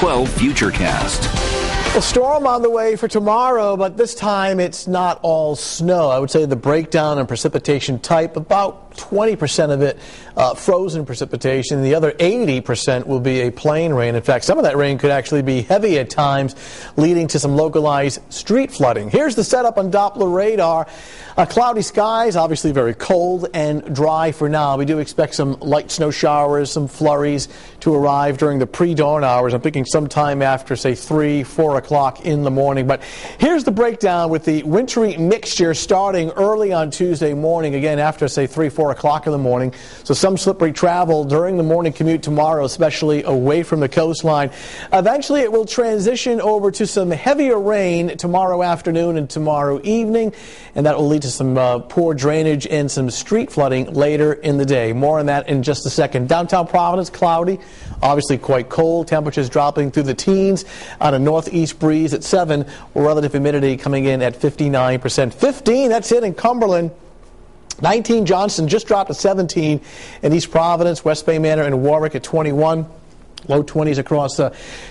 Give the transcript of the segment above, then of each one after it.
12 Futurecast. A storm on the way for tomorrow, but this time it's not all snow. I would say the breakdown in precipitation type, about 20% of it frozen precipitation. The other 80% will be a plain rain. In fact, some of that rain could actually be heavy at times, leading to some localized street flooding. Here's the setup on Doppler radar. Cloudy skies, obviously very cold and dry for now. We do expect some light snow showers, some flurries to arrive during the pre-dawn hours. I'm thinking sometime after, say, 3, 4 o'clock in the morning. But here's the breakdown with the wintry mixture starting early on Tuesday morning, again after, say, 3, 4 o'clock in the morning. So some slippery travel during the morning commute tomorrow, especially away from the coastline. Eventually it will transition over to some heavier rain tomorrow afternoon and tomorrow evening, and that will lead to some poor drainage and some street flooding later in the day. More on that in just a second. Downtown Providence, cloudy, obviously quite cold. Temperatures dropping through the teens on a northeast breeze at 7, relative humidity coming in at 59%. 15, that's it in Cumberland. 19, Johnston just dropped to 17 in East Providence, West Bay Manor, and Warwick at 21. Low 20s across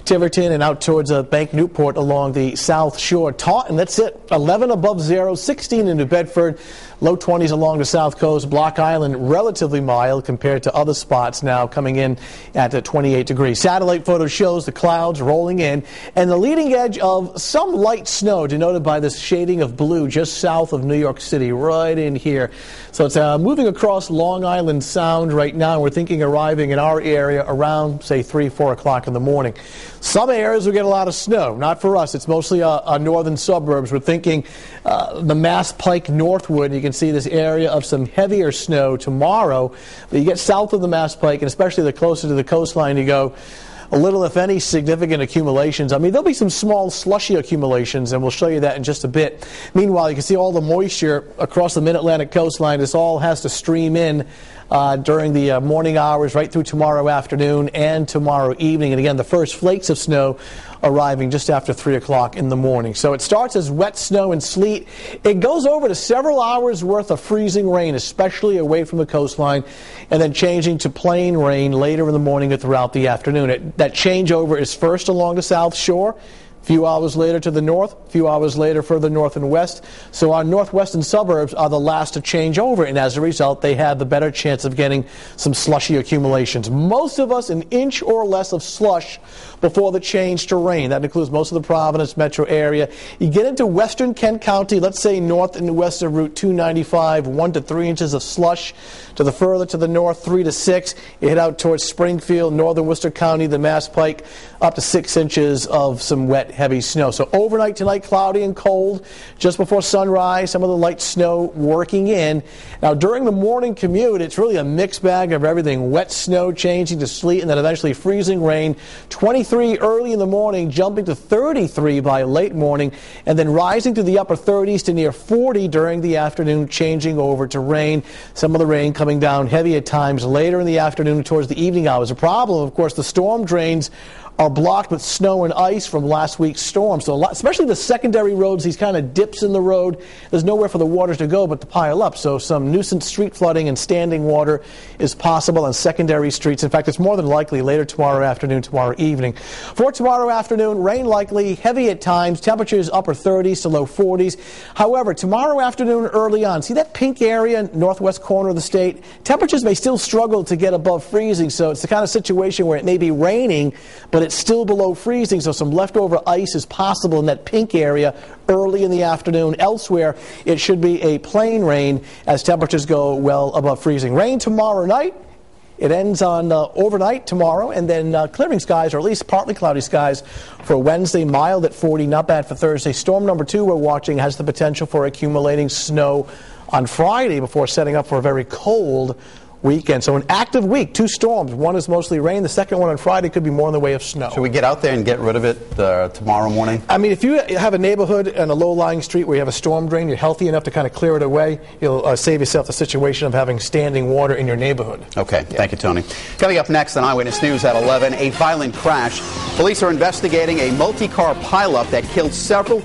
Tiverton and out towards Bank Newport along the South Shore. Taunton, that's it. 11 above zero, 16 in New Bedford. Low 20s along the South Coast. Block Island, relatively mild compared to other spots now, coming in at 28 degrees. Satellite photo shows the clouds rolling in and the leading edge of some light snow, denoted by this shading of blue just south of New York City, right in here. So it's moving across Long Island Sound right now. We're thinking arriving in our area around, say, 3, 4 o'clock in the morning. Some areas will get a lot of snow. Not for us. It's mostly our northern suburbs. We're thinking the Mass Pike northward. You can see this area of some heavier snow tomorrow. But you get south of the Mass Pike, and especially the closer to the coastline you go, a little, if any, significant accumulations. I mean, there'll be some small slushy accumulations, and we'll show you that in just a bit. Meanwhile, you can see all the moisture across the mid-Atlantic coastline. This all has to stream in during the morning hours right through tomorrow afternoon and tomorrow evening. And again, the first flakes of snow arriving just after 3 o'clock in the morning. So it starts as wet snow and sleet. It goes over to several hours worth of freezing rain, especially away from the coastline, and then changing to plain rain later in the morning and throughout the afternoon. That changeover is first along the South Shore, a few hours later to the north, a few hours later further north and west. So our northwestern suburbs are the last to change over, and as a result, they have the better chance of getting some slushy accumulations. Most of us an inch or less of slush before the change to rain. That includes most of the Providence metro area. You get into western Kent County, let's say north and west of Route 295, 1 to 3 inches of slush. To the further to the north, 3 to 6. You head out towards Springfield, northern Worcester County, the Mass Pike, up to 6 inches of some wet, heavy snow. So overnight tonight, cloudy and cold. Just before sunrise, some of the light snow working in. Now, during the morning commute, it's really a mixed bag of everything. Wet snow changing to sleet and then eventually freezing rain. 23 early in the morning, jumping to 33 by late morning, and then rising to the upper 30s to near 40 during the afternoon, changing over to rain. Some of the rain coming down heavy at times later in the afternoon towards the evening hours. The problem, of course, the storm drains are blocked with snow and ice from last week's storm. So especially the secondary roads, these kind of dips in the road, there's nowhere for the waters to go but to pile up. So some nuisance street flooding and standing water is possible on secondary streets. In fact, it's more than likely later tomorrow afternoon, tomorrow evening. For tomorrow afternoon, rain likely, heavy at times, temperatures upper 30s to low 40s. However, tomorrow afternoon early on, see that pink area, northwest corner of the state? Temperatures may still struggle to get above freezing, so it's the kind of situation where it may be raining, but it's still below freezing, so some leftover ice is possible in that pink area early in the afternoon. Elsewhere, it should be a plain rain as temperatures go well above freezing. Rain tomorrow night. It ends on overnight tomorrow, and then clearing skies, or at least partly cloudy skies for Wednesday, mild at 40, not bad for Thursday. Storm number 2 we're watching has the potential for accumulating snow on Friday before setting up for a very cold weekend. So an active week, 2 storms. One is mostly rain. The second one on Friday could be more in the way of snow. Should we get out there and get rid of it tomorrow morning? I mean, if you have a neighborhood and a low-lying street where you have a storm drain, you're healthy enough to kind of clear it away, you'll save yourself the situation of having standing water in your neighborhood. Okay. Yeah. Thank you, Tony. Coming up next on Eyewitness News at 11, a violent crash. Police are investigating a multi-car pileup that killed several